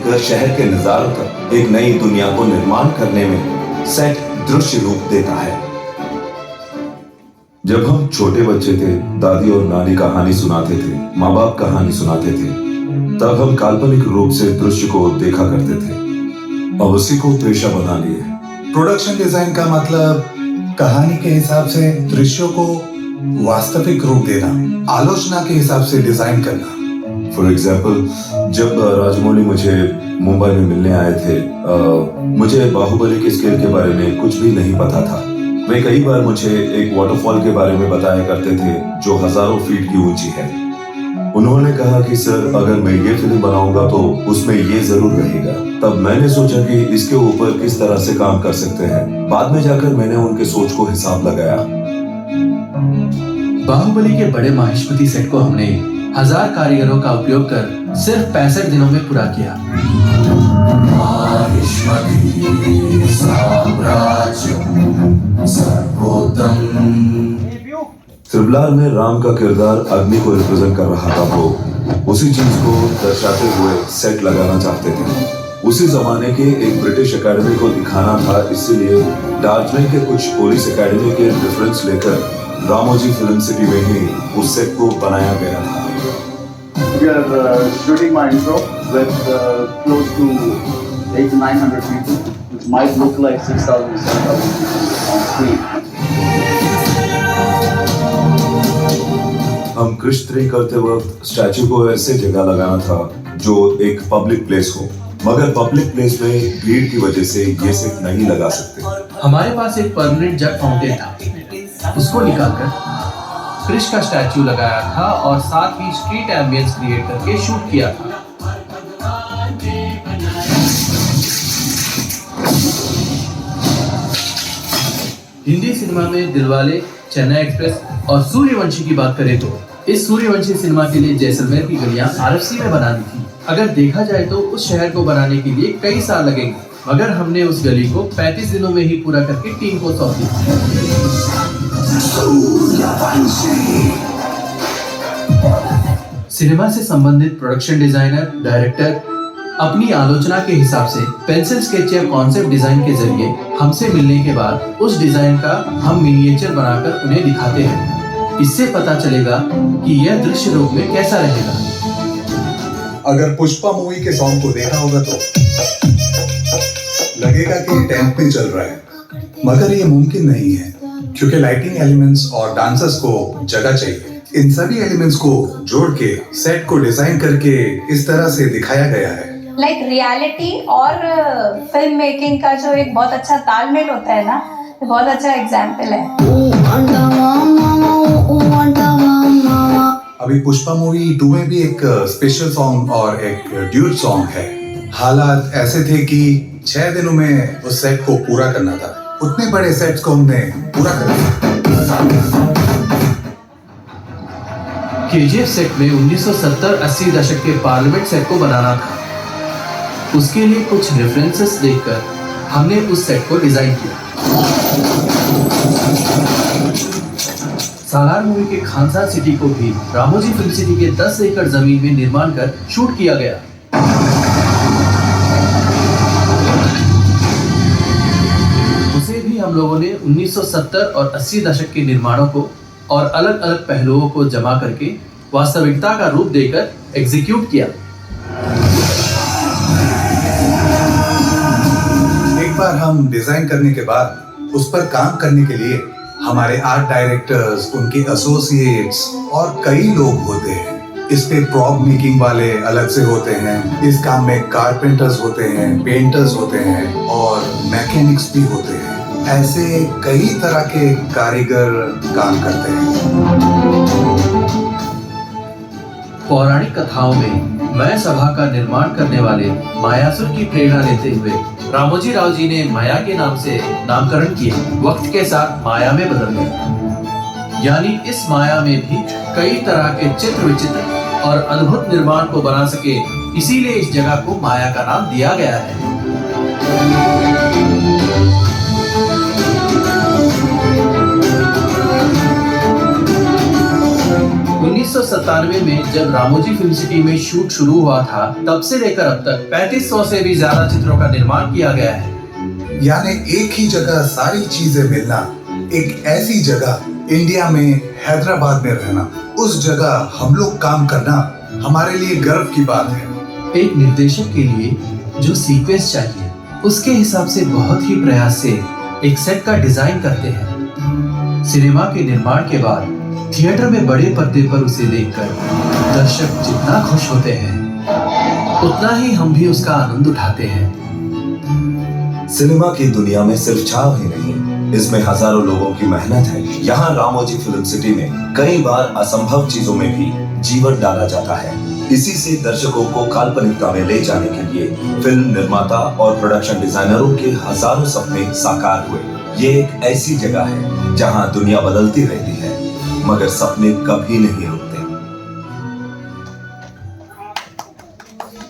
लेकर शहर के नजारों तक एक नई दुनिया को निर्माण करने में सेट दृश्य रूप देता है। जब हम छोटे बच्चे थे, दादी और नानी कहानी सुनाते थे, माँ बाप कहानी सुनाते थे, तब हम काल्पनिक रूप से दृश्य को देखा करते थे। अब उसी को पेशा बना लिए। प्रोडक्शन डिजाइन का मतलब कहानी के हिसाब से दृश्यों को वास्तविक रूप देना, आलोचना के हिसाब से डिजाइन करना। फॉर एग्जाम्पल, जब राजमौली मुझे मुंबई में मिलने आए थे, मुझे बाहुबली के स्केल के बारे में कुछ भी नहीं पता था। वे कई बार मुझे एक वाटरफॉल के बारे में बताया करते थे जो हजारों फीट की ऊंची है। उन्होंने कहा कि सर, अगर मैं ये फिल्म बनाऊंगा तो उसमें ये जरूर रहेगा। तब मैंने सोचा कि इसके ऊपर किस तरह से काम कर सकते हैं। बाद में जाकर मैंने उनके सोच को हिसाब लगाया। बाहुबली के बड़े माहिष्मती सेट को हमने 1000 कारीगरों का उपयोग कर सिर्फ 65 दिनों में पूरा किया। त्रिबुलर में राम का किरदार अग्नि को रिप्रेजेंट कर रहा था। वो उसी चीज को दर्शाते हुए सेट लगाना चाहते थे। उसी जमाने के एक ब्रिटिश एकेडमी को दिखाना था, इसीलिए दार्जिलिंग के कुछ पुलिस एकेडमी के रेफरेंस लेकर रामोजी फिल्म सिटी में ही उस सेट को बनाया गया था। We are shooting my intro with close to 800 to 900 people, which might look like 6,000 to 7,000 people on screen. हम कृष्ण करते वक्त स्टैचू को ऐसे जगह लगाना था जो एक पब्लिक प्लेस हो, मगर पब्लिक प्लेस में भीड़ की वजह से ये सेट नहीं लगा सकते। हमारे पास एक परमानेंट जग फाउंटेन था, उसको निकालकर कृष्ण का स्टैचू लगाया था और साथ ही स्ट्रीट एम्बियंस क्रिएट करके शूट किया था। हिंदी सिनेमा में दिलवाले, चेन्नई एक्सप्रेस और सूर्यवंशी की बात करें तो इस सूर्यवंशी सिनेमा के लिए जैसलमेर की गलियां RFC में बनानी थी। अगर देखा जाए तो उस शहर को बनाने के लिए कई साल लगेंगे, मगर हमने उस गली को 35 दिनों में ही पूरा करके टीम को सौंप दिया। सिनेमा से संबंधित प्रोडक्शन डिजाइनर, डायरेक्टर अपनी आलोचना के हिसाब से पेंसिल स्केच या कॉन्सेप्ट डिजाइन के जरिए हमसे मिलने के बाद उस डिजाइन का हम मिनिएचर बनाकर उन्हें दिखाते हैं। इससे पता चलेगा कि यह दृश्य रूप में कैसा रहेगा। अगर पुष्पा मूवी के सॉन्ग को देखा होगा तो लगेगा कि टेंट में चल रहा है, मगर ये मुमकिन नहीं है क्योंकि लाइटिंग एलिमेंट्स और डांसर्स को जगह चाहिए। इन सभी एलिमेंट्स को जोड़ के सेट को डिजाइन करके इस तरह से दिखाया गया है। लाइक रियलिटी और फिल्म मेकिंग का जो एक बहुत अच्छा तालमेल होता है ना, बहुत अच्छा एग्जाम्पल है। अभी पुष्पा मूवी 2 में भी एक स्पेशल सॉन्ग और एक ड्यूट सॉन्ग है। हालात ऐसे थे कि 6 दिनों में उस सेट को पूरा करना था। उतने बड़े सेट्स को हमने पूरा कर दिया। KGF सेट में 1970-80 दशक के पार्लियामेंट सेट को बनाना था। उसके लिए कुछ रेफरेंसेस देखकर हमने उस सेट को डिजाइन किया। सालार मूवी के खानसा सिटी को भी रामोजी फिल्म सिटी के 10 एकड़ जमीन में निर्माण कर शूट किया गया। उसे भी हम लोगों ने 1970 और 80 दशक के निर्माणों को और अलग अलग पहलुओं को जमा करके वास्तविकता का रूप देकर एग्जीक्यूट किया। एक बार हम डिजाइन करने के बाद उस पर काम करने के लिए हमारे आर्ट डायरेक्टर्स, उनके एसोसिएट्स और कई लोग होते हैं। इस पे प्रॉप मेकिंग वाले अलग से होते हैं, इस काम में कारपेंटर्स होते हैं, पेंटर्स होते हैं और मैकेनिक्स भी होते हैं। ऐसे कई तरह के कारीगर काम करते हैं। पौराणिक कथाओं में माया सभा का निर्माण करने वाले मायासुर की प्रेरणा लेते हुए रामोजी राव जी ने माया के नाम से नामकरण किया। वक्त के साथ माया में बदल गया, यानी इस माया में भी कई तरह के चित्र विचित्र और अद्भुत निर्माण को बना सके, इसीलिए इस जगह को माया का नाम दिया गया है। 1997 में जब रामोजी फिल्म सिटी में शूट शुरू हुआ था, तब से लेकर अब तक 3500 से भी ज्यादा चित्रों का निर्माण किया गया है। यानी एक ही जगह सारी चीजें मिलना, एक ऐसी जगह इंडिया में हैदराबाद में रहना, उस जगह हम लोग काम करना हमारे लिए गर्व की बात है। एक निर्देशक के लिए जो सीक्वेंस चाहिए, उसके हिसाब से बहुत ही प्रयास से एक सेट का डिजाइन करते हैं। सिनेमा के निर्माण के बाद थिएटर में बड़े पर्दे पर उसे देखकर दर्शक जितना खुश होते हैं, उतना ही हम भी उसका आनंद उठाते हैं। सिनेमा की दुनिया में सिर्फ छाव ही नहीं, इसमें हजारों लोगों की मेहनत है। यहाँ रामोजी फिल्म सिटी में कई बार असंभव चीजों में भी जीवन डाला जाता है। इसी से दर्शकों को काल्पनिकता में ले जाने के लिए फिल्म निर्माता और प्रोडक्शन डिजाइनरों के हजारों सपने साकार हुए। ये एक ऐसी जगह है जहाँ दुनिया बदलती रहती है, मगर सपने कभी नहीं रुकते।